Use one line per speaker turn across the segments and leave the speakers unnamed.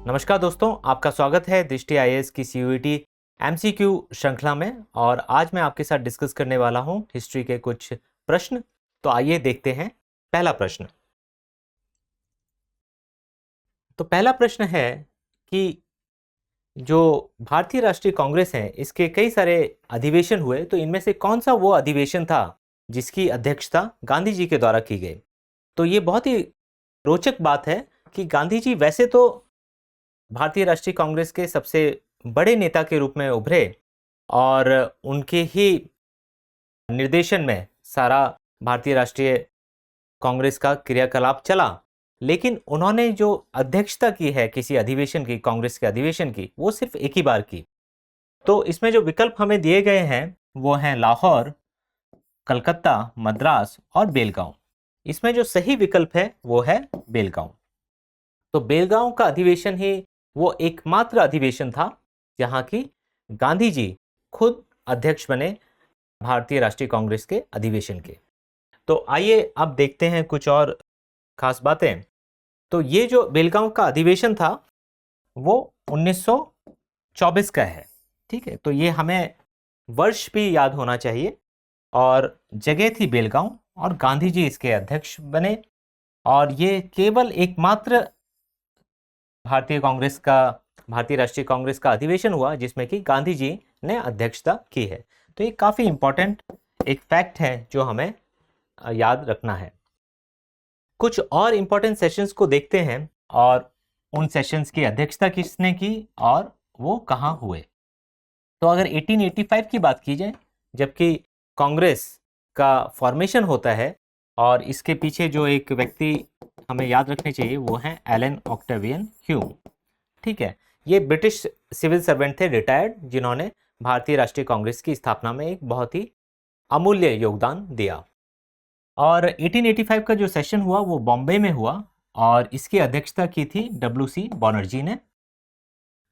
नमस्कार दोस्तों, आपका स्वागत है दृष्टि आईएएस की सीयूईटी एमसीक्यू श्रृंखला में। और आज मैं आपके साथ डिस्कस करने वाला हूं हिस्ट्री के कुछ प्रश्न। तो आइए देखते हैं पहला प्रश्न। तो पहला प्रश्न है कि जो भारतीय राष्ट्रीय कांग्रेस है इसके कई सारे अधिवेशन हुए, तो इनमें से कौन सा वो अधिवेशन था जिसकी अध्यक्षता गांधी जी के द्वारा की गई। तो ये बहुत ही रोचक बात है कि गांधी जी वैसे तो भारतीय राष्ट्रीय कांग्रेस के सबसे बड़े नेता के रूप में उभरे और उनके ही निर्देशन में सारा भारतीय राष्ट्रीय कांग्रेस का क्रियाकलाप चला, लेकिन उन्होंने जो अध्यक्षता की है किसी अधिवेशन की, कांग्रेस के अधिवेशन की, वो सिर्फ एक ही बार की। तो इसमें जो विकल्प हमें दिए गए हैं वो हैं लाहौर, कलकत्ता, मद्रास और बेलगांव। इसमें जो सही विकल्प है वो है बेलगांव। तो बेलगांव का अधिवेशन ही वो एकमात्र अधिवेशन था जहां की गांधी जी खुद अध्यक्ष बने भारतीय राष्ट्रीय कांग्रेस के अधिवेशन के। तो आइए अब देखते हैं कुछ और खास बातें। तो ये जो बेलगांव का अधिवेशन था वो 1924 का है। ठीक है, तो ये हमें वर्ष भी याद होना चाहिए। और जगह थी बेलगांव और गांधी जी इसके अध्यक्ष बने। और ये केवल एकमात्र भारतीय राष्ट्रीय कांग्रेस का अधिवेशन हुआ जिसमें कि गांधी जी ने अध्यक्षता की है। तो ये काफी इंपॉर्टेंट एक फैक्ट है जो हमें याद रखना है। कुछ और इंपॉर्टेंट सेशंस को देखते हैं और उन सेशंस की अध्यक्षता किसने की और वो कहां हुए। तो अगर 1885 की बात की जाए, जबकि कांग्रेस का फॉर्मेशन होता है, और इसके पीछे जो एक व्यक्ति हमें याद रखने चाहिए वो हैं एलन ऑक्टेवियन ह्यूम। ठीक है, ये ब्रिटिश सिविल सर्वेंट थे, रिटायर्ड, जिन्होंने भारतीय राष्ट्रीय कांग्रेस की स्थापना में एक बहुत ही अमूल्य योगदान दिया। और 1885 का जो सेशन हुआ वो बॉम्बे में हुआ और इसकी अध्यक्षता की थी डब्ल्यू.सी. बनर्जी ने।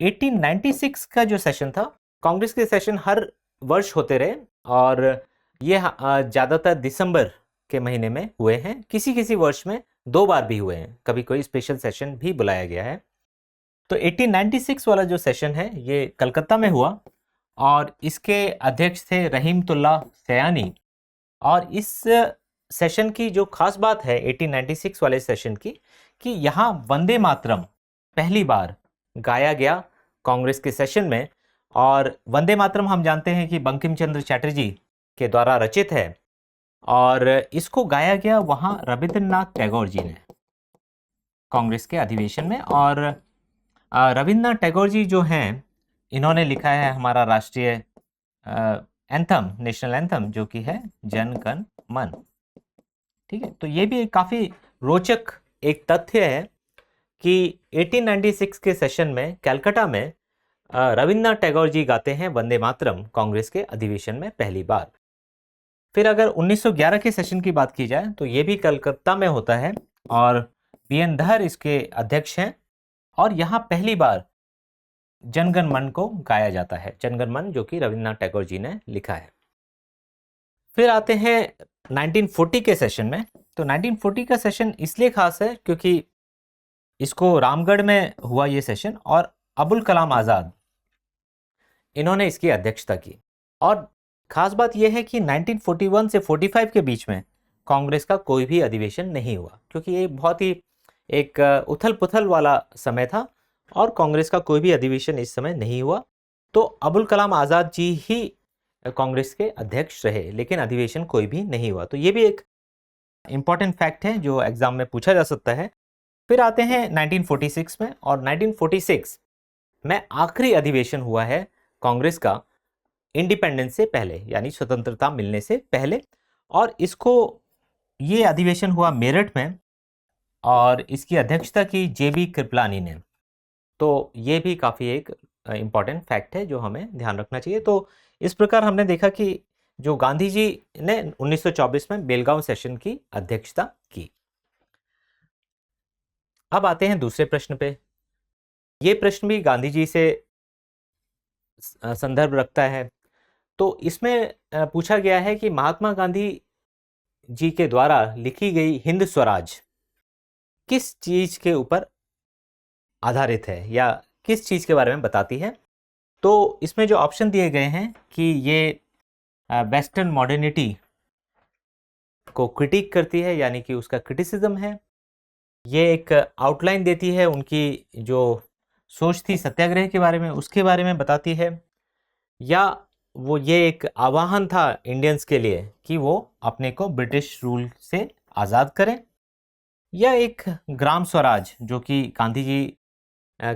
1896 का जो सेशन था, कांग्रेस के सेशन हर वर्ष होते रहे और ये ज़्यादातर दिसंबर के महीने में हुए हैं। किसी किसी वर्ष में 2 बार भी हुए हैं, कभी कोई स्पेशल सेशन भी बुलाया गया है। तो 1896 वाला जो सेशन है ये कलकत्ता में हुआ और इसके अध्यक्ष थे रहीमतुल्लाह सयानी। और इस सेशन की जो खास बात है 1896 वाले सेशन की, कि यहाँ वंदे मातरम पहली बार गाया गया कांग्रेस के सेशन में। और वंदे मातरम हम जानते हैं कि बंकिम चंद्र चटर्जी के द्वारा रचित है और इसको गाया गया वहाँ रविंद्रनाथ टैगोर जी ने कांग्रेस के अधिवेशन में। और रविंद्रनाथ टैगोर जी जो हैं, इन्होंने लिखा है हमारा राष्ट्रीय एंथम, नेशनल एंथम, जो कि है जन गण मन। ठीक है, तो ये भी काफ़ी रोचक एक तथ्य है कि 1896 के सेशन में कलकत्ता में रविंद्रनाथ टैगोर जी गाते हैं वंदे मातरम कांग्रेस के अधिवेशन में पहली बार। फिर अगर 1911 के सेशन की बात की जाए तो ये भी कलकत्ता में होता है और बी.एन. धर इसके अध्यक्ष हैं और यहाँ पहली बार जनगण मन को गाया जाता है, जनगण मन जो कि रविंद्रनाथ टैगोर जी ने लिखा है। फिर आते हैं 1940 के सेशन में। तो 1940 का सेशन इसलिए खास है क्योंकि इसको रामगढ़ में हुआ ये सेशन और अबुल कलाम आज़ाद इन्होंने इसकी अध्यक्षता की। और खास बात यह है कि 1941 से 45 के बीच में कांग्रेस का कोई भी अधिवेशन नहीं हुआ, क्योंकि ये बहुत ही एक उथल पुथल वाला समय था और कांग्रेस का कोई भी अधिवेशन इस समय नहीं हुआ। तो अबुल कलाम आज़ाद जी ही कांग्रेस के अध्यक्ष रहे, लेकिन अधिवेशन कोई भी नहीं हुआ। तो ये भी एक इम्पॉर्टेंट फैक्ट है जो एग्जाम में पूछा जा सकता है। फिर आते हैं 1946 में, और 1946 में आखिरी अधिवेशन हुआ है कांग्रेस का इंडिपेंडेंस से पहले, यानी स्वतंत्रता मिलने से पहले। और ये अधिवेशन हुआ मेरठ में और इसकी अध्यक्षता की जे.बी. कृपलानी ने। तो ये भी काफ़ी एक इम्पॉर्टेंट फैक्ट है जो हमें ध्यान रखना चाहिए। तो इस प्रकार हमने देखा कि जो गांधी जी ने 1924 में बेलगांव सेशन की अध्यक्षता की। अब आते हैं दूसरे प्रश्न पे। ये प्रश्न भी गांधी जी से संदर्भ रखता है। तो इसमें पूछा गया है कि महात्मा गांधी जी के द्वारा लिखी गई हिंद स्वराज किस चीज के ऊपर आधारित है या किस चीज़ के बारे में बताती है? तो इसमें जो ऑप्शन दिए गए हैं कि ये वेस्टर्न मॉडर्निटी को क्रिटिक करती है, यानी कि उसका क्रिटिसिज्म है। ये एक आउटलाइन देती है उनकी जो सोच थी सत्याग्रह के बारे में, उसके बारे में बताती है, या वो ये एक आह्वान था इंडियंस के लिए कि वो अपने को ब्रिटिश रूल से आज़ाद करें, या एक ग्राम स्वराज जो कि गांधी जी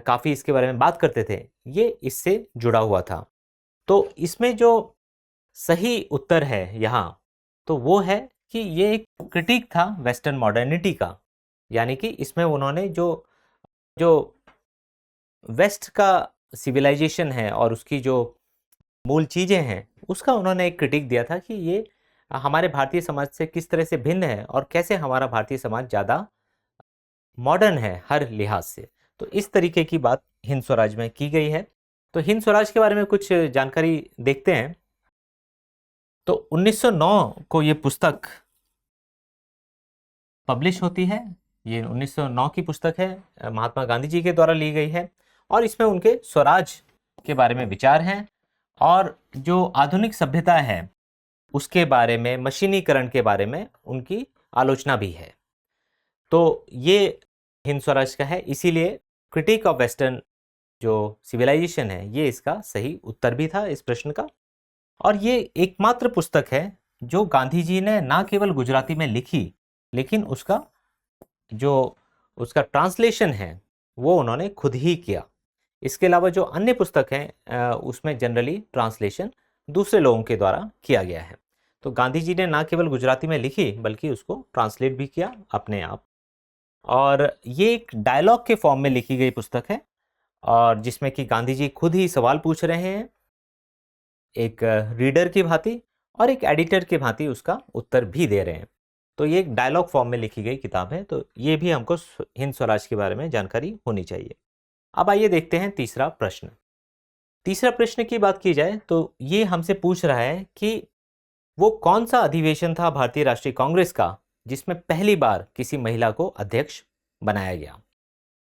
काफ़ी इसके बारे में बात करते थे, ये इससे जुड़ा हुआ था। तो इसमें जो सही उत्तर है यहाँ, तो वो है कि ये एक क्रिटिक था वेस्टर्न मॉडर्निटी का, यानी कि इसमें उन्होंने जो जो वेस्ट का सिविलाइजेशन है और उसकी जो मूल चीज़ें हैं, उसका उन्होंने एक क्रिटिक दिया था कि ये हमारे भारतीय समाज से किस तरह से भिन्न है और कैसे हमारा भारतीय समाज ज़्यादा मॉडर्न है हर लिहाज से। तो इस तरीके की बात हिंद स्वराज में की गई है। तो हिंद स्वराज के बारे में कुछ जानकारी देखते हैं। तो 1909 को ये पुस्तक पब्लिश होती है। ये 1909 की पुस्तक है, महात्मा गांधी जी के द्वारा ली गई है, और इसमें उनके स्वराज के बारे में विचार हैं और जो आधुनिक सभ्यता है उसके बारे में, मशीनीकरण के बारे में उनकी आलोचना भी है। तो ये हिंद स्वराज का है, इसीलिए क्रिटिक ऑफ वेस्टर्न जो सिविलाइजेशन है, ये इसका सही उत्तर भी था इस प्रश्न का। और ये एकमात्र पुस्तक है जो गांधी जी ने ना केवल गुजराती में लिखी, लेकिन उसका जो उसका ट्रांसलेशन है वो उन्होंने खुद ही किया। इसके अलावा जो अन्य पुस्तक हैं उसमें जनरली ट्रांसलेशन दूसरे लोगों के द्वारा किया गया है। तो गांधी जी ने ना केवल गुजराती में लिखी बल्कि उसको ट्रांसलेट भी किया अपने आप। और ये एक डायलॉग के फॉर्म में लिखी गई पुस्तक है, और जिसमें कि गांधी जी खुद ही सवाल पूछ रहे हैं, एक रीडर की भांति और एक एडिटर की भांति उसका उत्तर भी दे रहे हैं। तो ये एक डायलॉग फॉर्म में लिखी गई किताब है। तो ये भी हमको हिंद स्वराज के बारे में जानकारी होनी चाहिए। अब आइए देखते हैं तीसरा प्रश्न। तीसरा प्रश्न की बात की जाए तो ये हमसे पूछ रहा है कि वो कौन सा अधिवेशन था भारतीय राष्ट्रीय कांग्रेस का जिसमें पहली बार किसी महिला को अध्यक्ष बनाया गया।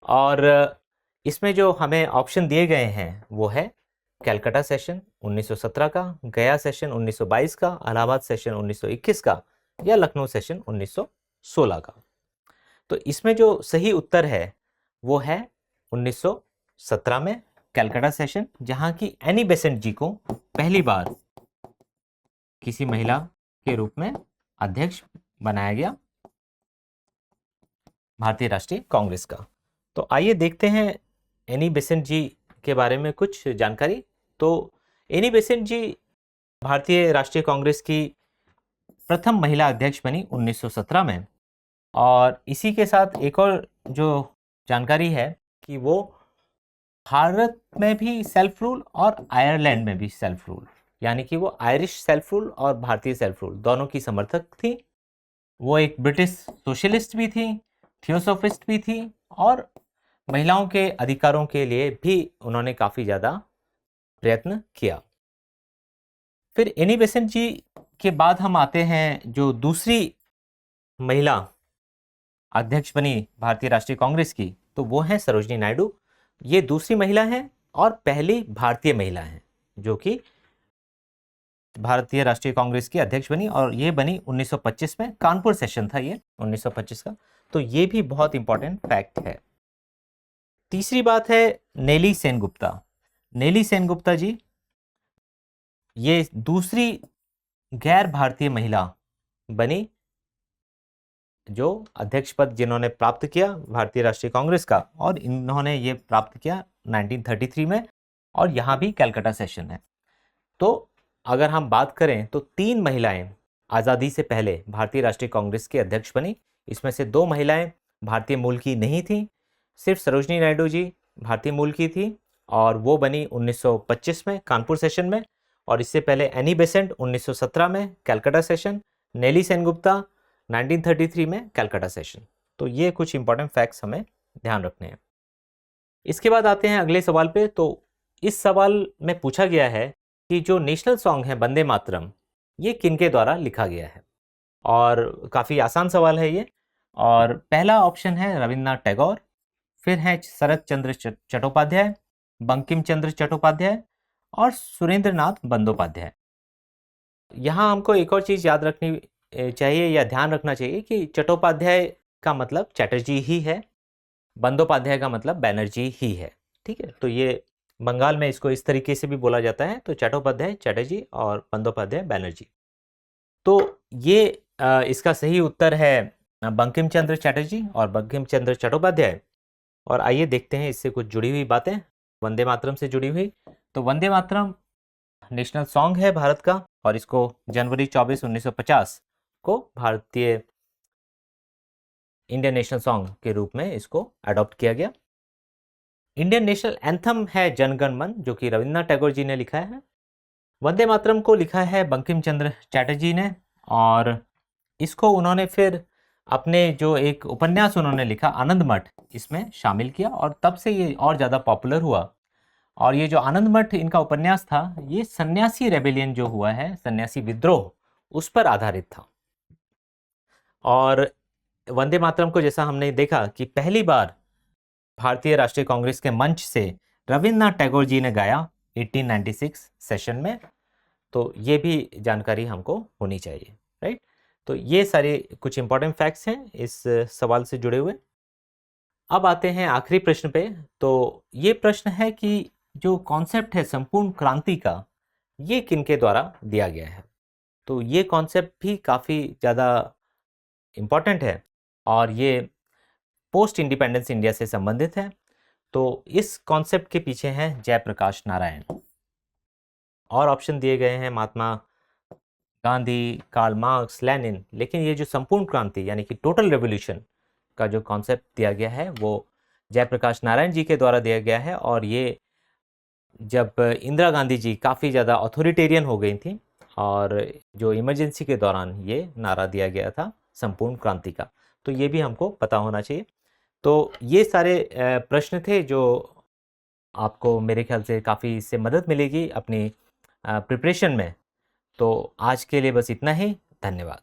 और इसमें जो हमें ऑप्शन दिए गए हैं वो है कैलकाटा सेशन 1917 का, गया सेशन 1922 का, इलाहाबाद सेशन 1921 का, या लखनऊ सेशन 1916 का। तो इसमें जो सही उत्तर है वो है 1917 में कैलकाटा सेशन, जहां की एनी बेसेंट जी को पहली बार किसी महिला के रूप में अध्यक्ष बनाया गया भारतीय राष्ट्रीय कांग्रेस का। तो आइए देखते हैं एनी बेसेंट जी के बारे में कुछ जानकारी। तो एनी बेसेंट जी भारतीय राष्ट्रीय कांग्रेस की प्रथम महिला अध्यक्ष बनी 1917 में। और इसी के साथ एक और जो जानकारी है कि वो भारत में भी सेल्फ रूल और आयरलैंड में भी सेल्फ रूल, यानी कि वो आयरिश सेल्फ रूल और भारतीय सेल्फ रूल दोनों की समर्थक थी। वो एक ब्रिटिश सोशलिस्ट भी थी, थियोसॉफिस्ट भी थी, और महिलाओं के अधिकारों के लिए भी उन्होंने काफ़ी ज़्यादा प्रयत्न किया। फिर एनी बेसेंट जी के बाद हम आते हैं जो दूसरी महिला अध्यक्ष बनी भारतीय राष्ट्रीय कांग्रेस की, तो वो है सरोजिनी नायडू। ये दूसरी महिला हैं और पहली भारतीय महिला हैं जो कि भारतीय राष्ट्रीय कांग्रेस की अध्यक्ष बनी, और ये बनी 1925 में। कानपुर सेशन था ये 1925 का। तो ये भी बहुत इंपॉर्टेंट फैक्ट है। तीसरी बात है नेली सेनगुप्ता। नेली सेनगुप्ता जी ये दूसरी गैर भारतीय महिला बनी जो अध्यक्ष पद जिन्होंने प्राप्त किया भारतीय राष्ट्रीय कांग्रेस का, और इन्होंने ये प्राप्त किया 1933 में, और यहाँ भी कैलकाटा सेशन है। तो अगर हम बात करें तो 3 महिलाएं आज़ादी से पहले भारतीय राष्ट्रीय कांग्रेस के अध्यक्ष बनी। इसमें से 2 महिलाएं भारतीय मूल की नहीं थी, सिर्फ सरोजिनी नायडू जी भारतीय मूल की थी, और वो बनी 1925 में कानपुर सेशन में। और इससे पहले एनी बेसेंट 1917 में कैलकाटा सेशन, नेली सेनगुप्ता 1933 में कैलकाटा सेशन। तो ये कुछ इंपॉर्टेंट फैक्ट्स हमें ध्यान रखने हैं। इसके बाद आते हैं अगले सवाल पे। तो इस सवाल में पूछा गया है कि जो नेशनल सॉन्ग है वंदे मातरम, ये किनके द्वारा लिखा गया है। और काफ़ी आसान सवाल है ये। और पहला ऑप्शन है रविन्द्रनाथ टैगोर, फिर हैं शरत चंद्र चट्टोपाध्याय, बंकिम चंद्र चट्टोपाध्याय और सुरेंद्र नाथ बंदोपाध्याय। यहाँ हमको एक और चीज़ याद रखनी चाहिए या ध्यान रखना चाहिए कि चट्टोपाध्याय का मतलब चैटर्जी ही है, बंदोपाध्याय का मतलब बैनर्जी ही है। ठीक है, तो ये बंगाल में इसको इस तरीके से भी बोला जाता है, तो चट्टोपाध्याय चैटर्जी और बंदोपाध्याय बैनर्जी। तो ये इसका सही उत्तर है बंकिम चंद्र चैटर्जी और बंकिम चंद्र चट्टोपाध्याय। और आइए देखते हैं इससे कुछ जुड़ी हुई बातें वंदे मातरम से जुड़ी हुई। तो वंदे मातरम नेशनल सॉन्ग है भारत का, और इसको जनवरी 24, 1950 को भारतीय इंडियन नेशनल सॉन्ग के रूप में इसको अडॉप्ट किया गया। इंडियन नेशनल एंथम है जन गण मन, जो कि रविन्द्रनाथ टैगोर जी ने लिखा है। वंदे मातरम को लिखा है बंकिम चंद्र चैटर्जी ने, और इसको उन्होंने फिर अपने जो एक उपन्यास उन्होंने लिखा आनंद मठ, इसमें शामिल किया, और तब से ये और ज़्यादा पॉपुलर हुआ। और ये जो आनंद मठ इनका उपन्यास था, ये सन्यासी रेबेलियन जो हुआ है, सन्यासी विद्रोह, उस पर आधारित था। और वंदे मातरम को जैसा हमने देखा कि पहली बार भारतीय राष्ट्रीय कांग्रेस के मंच से रविन्द्रनाथ टैगोर जी ने गाया 1896 सेशन में, तो ये भी जानकारी हमको होनी चाहिए, राइट। तो ये सारे कुछ इंपॉर्टेंट फैक्ट्स हैं इस सवाल से जुड़े हुए। अब आते हैं आखिरी प्रश्न पे। तो ये प्रश्न है कि जो कॉन्सेप्ट है संपूर्ण क्रांति का, ये किनके द्वारा दिया गया है। तो ये कॉन्सेप्ट भी काफ़ी ज़्यादा इम्पॉर्टेंट है, और ये पोस्ट इंडिपेंडेंस इंडिया से संबंधित है। तो इस कॉन्सेप्ट के पीछे हैं जयप्रकाश नारायण। और ऑप्शन दिए गए हैं Mahatma Gandhi, Karl Marx, Lenin, लेकिन ये जो संपूर्ण क्रांति यानी कि टोटल रेवोल्यूशन का जो कॉन्सेप्ट दिया गया है, वो जयप्रकाश नारायण जी के द्वारा दिया गया है। और ये जब इंदिरा गांधी जी काफ़ी ज़्यादा ऑथोरिटेरियन हो गई थी, और जो इमरजेंसी के दौरान ये नारा दिया गया था संपूर्ण क्रांति का, तो ये भी हमको पता होना चाहिए। तो ये सारे प्रश्न थे जो आपको मेरे ख्याल से काफ़ी इससे मदद मिलेगी अपनी प्रिपरेशन में। तो आज के लिए बस इतना ही। धन्यवाद।